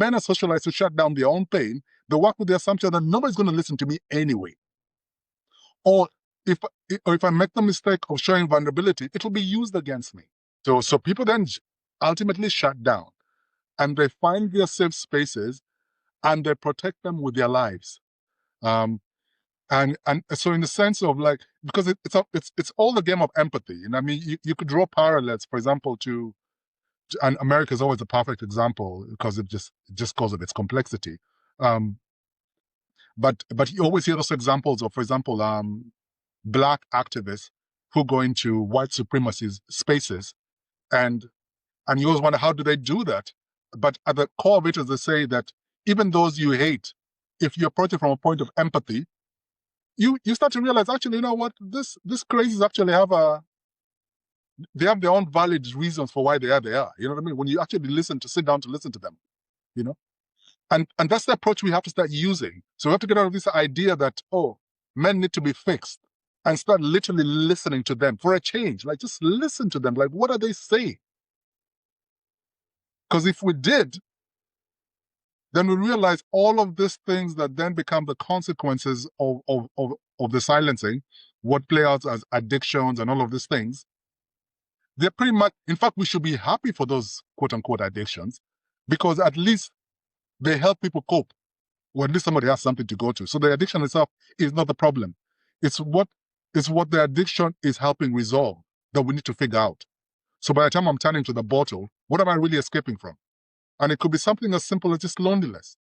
men are socialized to shut down their own pain. They work with the assumption that nobody's going to listen to me anyway. Or if I make the mistake of showing vulnerability, it will be used against me. So people then ultimately shut down, and they find their safe spaces, and they protect them with their lives. And so in the sense of like, because it's all the game of empathy. And I mean, you could draw parallels, for example, and America is always a perfect example because it just because of its complexity. But you always hear those examples of, for example, Black activists who go into white supremacist spaces, and you always wonder, how do they do that? But at the core of it is they say that even those you hate, if you approach it from a point of empathy, you start to realize, actually, you know what, this crazies actually they have their own valid reasons for why they are. You know what I mean? When you actually sit down to listen to them, you know? And that's the approach we have to start using. So we have to get out of this idea that, oh, men need to be fixed, and start literally listening to them for a change. Like, just listen to them. Like, what are they saying? Because if we did, then we realize all of these things that then become the consequences of the silencing, what play out as addictions and all of these things, they're pretty much, in fact, we should be happy for those quote-unquote addictions, because at least they help people cope, or at least somebody has something to go to. So the addiction itself is not the problem. It's what the addiction is helping resolve that we need to figure out. So by the time I'm turning to the bottle, what am I really escaping from? And it could be something as simple as just loneliness.